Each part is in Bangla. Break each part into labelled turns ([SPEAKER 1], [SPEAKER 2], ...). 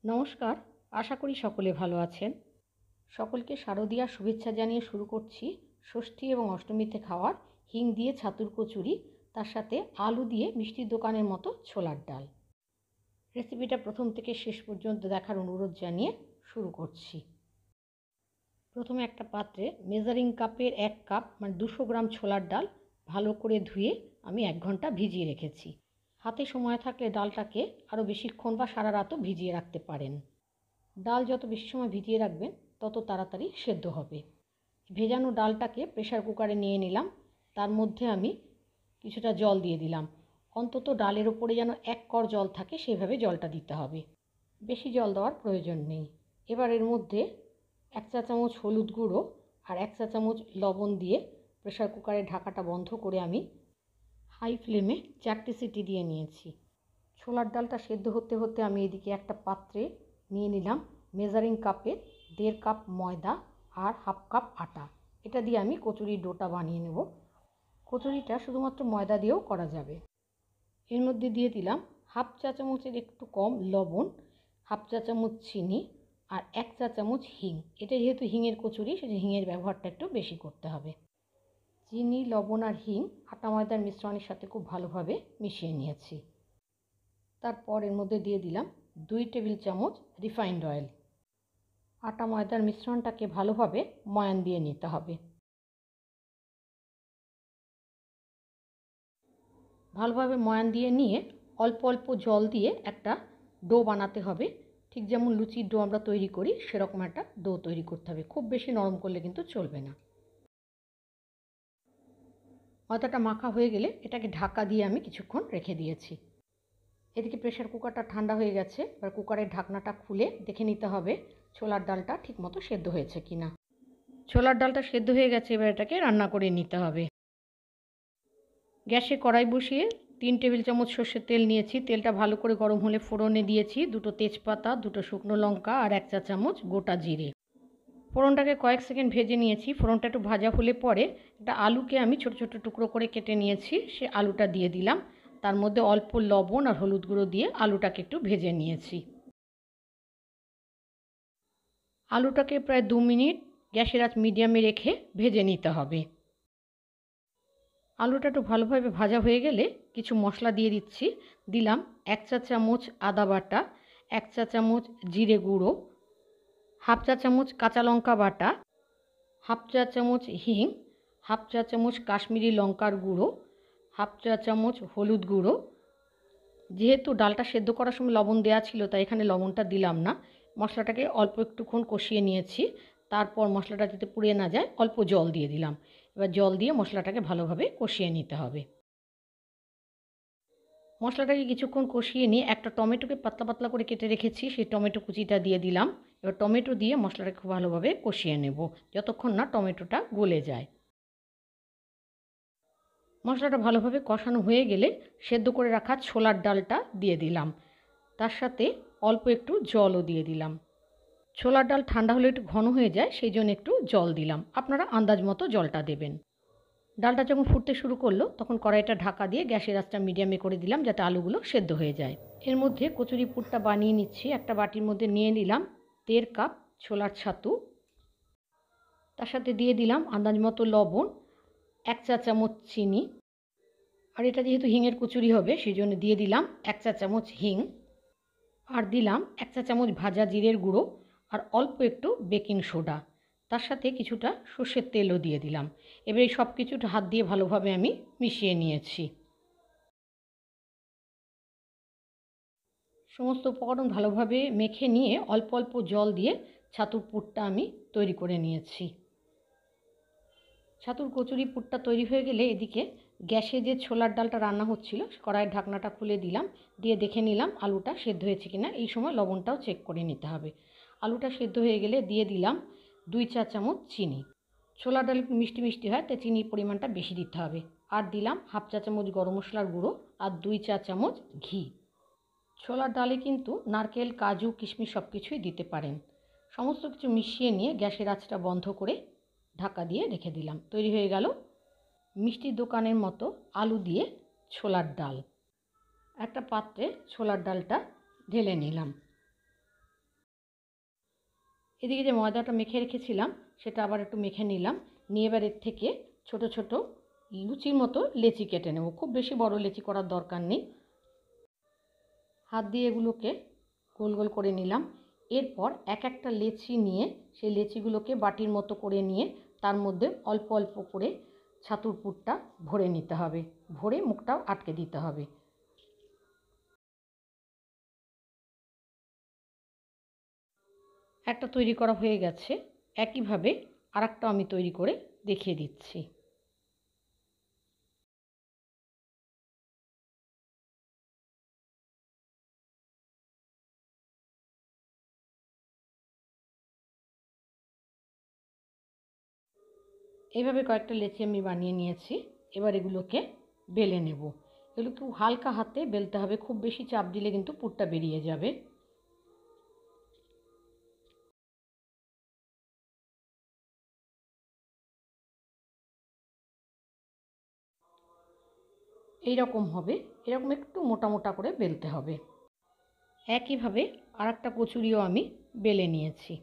[SPEAKER 1] নমস্কার, আশা করি সকলে ভালো আছেন। সকলকে শারদীয়ার শুভেচ্ছা জানিয়ে শুরু করছি ষষ্ঠী এবং অষ্টমীতে খাওয়ার হিং দিয়ে ছাতুর কচুরি, তার সাথে আলু দিয়ে মিষ্টির দোকানের মতো ছোলার ডাল। রেসিপিটা প্রথম থেকে শেষ পর্যন্ত দেখার অনুরোধ জানিয়ে শুরু করছি। প্রথমে একটা পাত্রে মেজারিং কাপের 1 কাপ মানে 200 গ্রাম ছোলার ডাল ভালো করে ধুয়ে আমি 1 ঘন্টা ভিজিয়ে রেখেছি। হাতে সময় থাকলে ডালটাকে আরও বেশিক্ষণ বা সারা রাতও ভিজিয়ে রাখতে পারেন। ডাল যত বেশি সময় ভিজিয়ে রাখবেন তত তাড়াতাড়ি সেদ্ধ হবে। ভেজানো ডালটাকে প্রেসার কুকারে নিয়ে নিলাম। তার মধ্যে আমি কিছুটা জল দিয়ে দিলাম। অন্তত ডালের ওপরে যেন 1 কর জল থাকে সেভাবে জলটা দিতে হবে, বেশি জল দেওয়ার প্রয়োজন নেই। এবার এর মধ্যে 1 চা চামচ হলুদ গুঁড়ো আর 1 চা চামচ লবণ দিয়ে প্রেসার কুকারের ঢাকাটা বন্ধ করে আমি হাই ফ্লেমে 4টে সিটি দিয়ে নিয়েছি। ছোলার ডালটা সেদ্ধ হতে হতে আমি এদিকে একটা পাত্রে নিয়ে নিলাম মেজারিং কাপে 1.5 কাপ ময়দা আর 1/2 কাপ আটা। এটা দিয়ে আমি কচুরির ডোটা বানিয়ে নেব। কচুরিটা শুধুমাত্র ময়দা দিয়েও করা যাবে। এর মধ্যে দিয়ে দিলাম 1/2 চা চামচের একটু কম লবণ, 1/2 চা চামচ চিনি আর 1 চা চামচ হিং। এটা যেহেতু হিঙের কচুরি, সেটা হিঙের ব্যবহারটা একটু বেশি করতে হবে। চিনি, লবণ আর হিং আটা ময়দার মিশ্রণের সাথে খুব ভালোভাবে মিশিয়ে নিয়েছি। তারপর এর মধ্যে দিয়ে দিলাম 2 টেবিল চামচ রিফাইন্ড অয়েল। আটা ময়দার মিশ্রণটাকে ভালোভাবে ময়ান দিয়ে নিতে হবে। ভালোভাবে ময়ান দিয়ে নিয়ে অল্প অল্প জল দিয়ে একটা ডো বানাতে হবে। ঠিক যেমন লুচির ডো আমরা তৈরি করি সেরকম একটা ডো তৈরি করতে হবে। খুব বেশি নরম করলে কিন্তু চলবে না। ময়দাটা মাখা হয়ে গেলে এটাকে ঢাকা দিয়ে আমি কিছুক্ষণ রেখে দিয়েছি। এদিকে প্রেসার কুকারটা ঠান্ডা হয়ে গেছে। এবার কুকারের ঢাকনাটা খুলে দেখে নিতে হবে ছোলার ডালটা ঠিকমতো সেদ্ধ হয়েছে কিনা। ছোলার ডালটা সেদ্ধ হয়ে গেছে, এবার এটাকে রান্না করে নিতে হবে। গ্যাসে কড়াই বসিয়ে 3 টেবিল চামচ সর্ষের তেল নিয়েছি। তেলটা ভালো করে গরম হলে ফোড়নে দিয়েছি 2টো তেজপাতা, 2টো শুকনো লঙ্কা আর 1 চা চামচ গোটা জিরে। ফোড়নটাকে কয়েক সেকেন্ড ভেজে নিয়েছি। ফোড়নটা একটু ভাজা হলে পরে একটা আলুকে আমি ছোট ছোট টুকরো করে কেটে নিয়েছি, সে আলুটা দিয়ে দিলাম। তার মধ্যে অল্প লবণ আর হলুদ গুঁড়ো দিয়ে আলুটাকে একটু ভেজে নিয়েছি। আলুটাকে প্রায় 2 মিনিট গ্যাসের আঁচ মিডিয়ামে রেখে ভেজে নিতে হবে। আলুটা একটু ভালোভাবে ভাজা হয়ে গেলে কিছু মশলা দিয়ে দিচ্ছি। দিলাম 1 চা চামচ আদা বাটা, 1 চা চামচ জিরে গুঁড়ো, 1/2 চা চামচ কাঁচা লঙ্কা বাটা, 1/2 চা চামচ হিং, 1/2 চা চামচ কাশ্মীরি লঙ্কার গুঁড়ো, 1/2 চা চামচ হলুদ গুঁড়ো। যেহেতু ডালটা সেদ্ধ করার সময় লবণ দেওয়া ছিল তাই এখানে লবণটা দিলাম না। মশলাটাকে অল্প একটুক্ষণ কষিয়ে নিয়েছি। তারপর মশলাটা যাতে পুড়ে না যায় অল্প জল দিয়ে দিলাম। এবার জল দিয়ে মশলাটাকে ভালোভাবে কষিয়ে নিতে হবে। মশলাটাকে কিছুক্ষণ কষিয়ে নিয়ে একটা টমেটোকে পাতলা পাতলা করে কেটে রেখেছি, সেই টমেটো কুচিটা দিয়ে দিলাম। এবার টমেটো দিয়ে মশলাটাকে খুব ভালোভাবে কষিয়ে নেব যতক্ষণ না টমেটোটা গলে যায়। মশলাটা ভালোভাবে কষানো হয়ে গেলে সেদ্ধ করে রাখা ছোলার ডালটা দিয়ে দিলাম। তার সাথে অল্প একটু জলও দিয়ে দিলাম। ছোলার ডাল ঠান্ডা হলে একটু ঘন হয়ে যায়, সেই জন্য একটু জল দিলাম। আপনারা আন্দাজ মতো জলটা দেবেন। ডালটা যখন ফুটতে শুরু করলো তখন কড়াইটা ঢাকা দিয়ে গ্যাসের আঁচটা মিডিয়ামে করে দিলাম যাতে আলুগুলো সেদ্ধ হয়ে যায়। এর মধ্যে কচুরি পুরটা বানিয়ে নিচ্ছি। একটা বাটির মধ্যে নিয়ে নিলাম 1.5 কাপ ছোলার ছাতু। তার সাথে দিয়ে দিলাম আন্দাজ মতো লবণ, 1 চা চামচ চিনি, আর এটা যেহেতু হিঙের কচুরি হবে সেই জন্য দিয়ে দিলাম 1 চা চামচ হিং, আর দিলাম 1 চা চামচ ভাজা জিরের গুঁড়ো আর অল্প একটু বেকিং সোডা। তার সাথে কিছুটা সর্ষের তেলও দিয়ে দিলাম। এবার এই সব কিছুটা হাত দিয়ে ভালোভাবে আমি মিশিয়ে নিয়েছি। সমস্ত উপকরণ ভালোভাবে মেখে নিয়ে অল্প অল্প জল দিয়ে ছাতুর পুরটা আমি তৈরি করে নিয়েছি। ছাতুর কচুরি পুরটা তৈরি হয়ে গেলে এদিকে গ্যাসে যে ছোলার ডালটা রান্না হচ্ছিল কড়াইয়ের ঢাকনাটা খুলে দিলাম, দিয়ে দেখে নিলাম আলুটা সেদ্ধ হয়েছে কিনা। এই সময় লবণটাও চেক করে নিতে হবে। আলুটা সেদ্ধ হয়ে গেলে দিয়ে দিলাম 2 চা চামচ চিনি। ছোলার ডাল একটু মিষ্টি মিষ্টি হয় তাই চিনির পরিমাণটা বেশি দিতে হবে। আর দিলাম 1/2 চা চামচ গরম মশলার গুঁড়ো আর 2 চা চামচ ঘি। ছোলার ডালে কিন্তু নারকেল, কাজু, কিশমিশ সব কিছুই দিতে পারেন। সমস্ত কিছু মিশিয়ে নিয়ে গ্যাসের আঁচটা বন্ধ করে ঢাকা দিয়ে রেখে দিলাম। তৈরি হয়ে গেল মিষ্টির দোকানের মতো আলু দিয়ে ছোলার ডাল। একটা পাত্রে ছোলার ডালটা ঢেলে নিলাম। এদিকে যে ময়দাটা মেখে রেখেছিলাম সেটা আবার একটু মেখে নিলাম। নিয়ে এবার এর থেকে ছোট ছোট লুচির মতো লেচি কেটে নেব। খুব বেশি বড় লেচি করার দরকার নেই। হাত দিয়ে এগুলোকে গোল গোল করে নিলাম। এরপর এক একটা লেচি নিয়ে সেই লেচিগুলোকে বাটির মতো করে নিয়ে তার মধ্যে অল্প অল্প করে ছাতুর পুরটা ভরে নিতে হবে। ভরে মুখটাও আটকে দিতে হবে। একটা তৈরি করা হয়ে গেছে। একইভাবে আরেকটা আমি তৈরি করে দেখিয়ে দিচ্ছি। এইভাবে কয়েকটা লেচি আমি বানিয়ে নিয়েছি। এবার এগুলোকে বেলে নেব। এগুলো খুব হালকা হাতে বেলতে হবে, খুব বেশি চাপ দিলে কিন্তু পুরটা বেরিয়ে যাবে। এই রকম হবে, এরকম একটু মোটা মোটা করে বেলতে হবে। একইভাবে আরেকটা কচুরিও আমি বেলে নিয়েছি।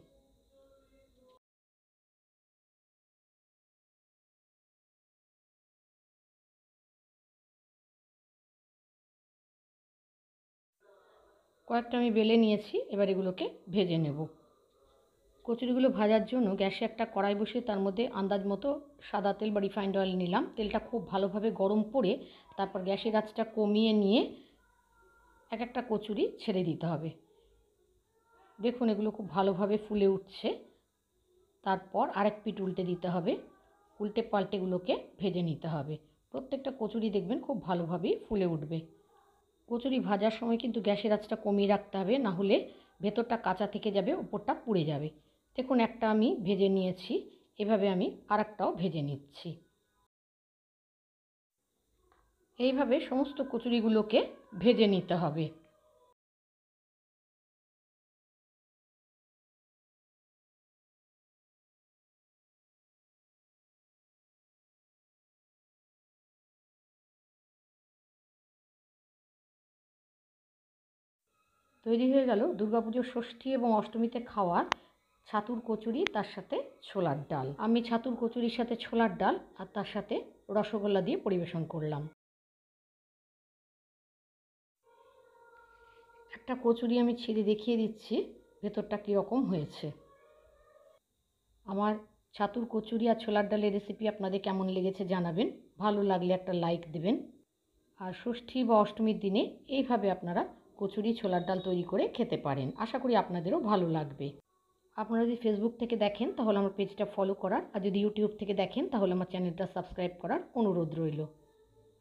[SPEAKER 1] কয়েকটা আমি বেলে নিয়েছি। এবার এগুলোকে ভেজে নেব। কচুরিগুলো ভাজার জন্য গ্যাসে একটা কড়াই বসিয়ে তার মধ্যে আন্দাজ মতো সাদা তেল বা রিফাইন্ড অয়েল নিলাম। তেলটা খুব ভালোভাবে গরম করে তারপর গ্যাসের আঁচটা কমিয়ে নিয়ে এক একটা কচুরি ছেড়ে দিতে হবে। দেখুন এগুলো খুব ভালোভাবে ফুলে উঠছে। তারপর আরেক পিঠ উল্টে দিতে হবে। উল্টে পাল্টে এগুলোকে ভেজে নিতে হবে। প্রত্যেকটা কচুরি দেখবেন খুব ভালোভাবেই ফুলে উঠবে। কচুরি ভাজার সময় কিন্তু গ্যাসের আঁচটা কমিয়ে রাখতে হবে, না হলে ভেতরটা কাঁচা থেকে যাবে, উপরটা পুড়ে যাবে। দেখুন একটা আমি ভেজে নিয়েছি। এভাবে আমি আরেকটাও ভেজে নিচ্ছি। এইভাবে সমস্ত কচুরিগুলোকে ভেজে নিতে হবে। তৈরি হয়ে গেল দুর্গাপুজোর ষষ্ঠী এবং অষ্টমীতে খাওয়ার ছাতুর কচুরি, তার সাথে ছোলার ডাল। আমি ছাতুর কচুরির সাথে ছোলার ডাল আর তার সাথে রসগোল্লা দিয়ে পরিবেশন করলাম। একটা কচুরি আমি ছিঁড়ে দেখিয়ে দিচ্ছি ভেতরটা কীরকম হয়েছে। আমার ছাতুর কচুরি আর ছোলার ডালের রেসিপি আপনাদের কেমন লেগেছে জানাবেন। ভালো লাগলে একটা লাইক দেবেন। আর ষষ্ঠী বা অষ্টমীর দিনে এইভাবে আপনারা কচুরি ছোলার ডাল তৈরি করে খেতে পারেন। আশা করি আপনাদেরও ভালো লাগবে। আপনারা যদি ফেসবুক থেকে দেখেন তাহলে আমার পেজটা ফলো করার, আর যদি ইউটিউব থেকে দেখেন তাহলে আমার চ্যানেলটা সাবস্ক্রাইব করার অনুরোধ রইল।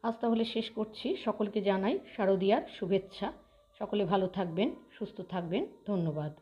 [SPEAKER 1] আজ তাহলে শেষ করছি। সকলকে জানাই শারদীয়ার শুভেচ্ছা। সকলে ভালো থাকবেন, সুস্থ থাকবেন। ধন্যবাদ।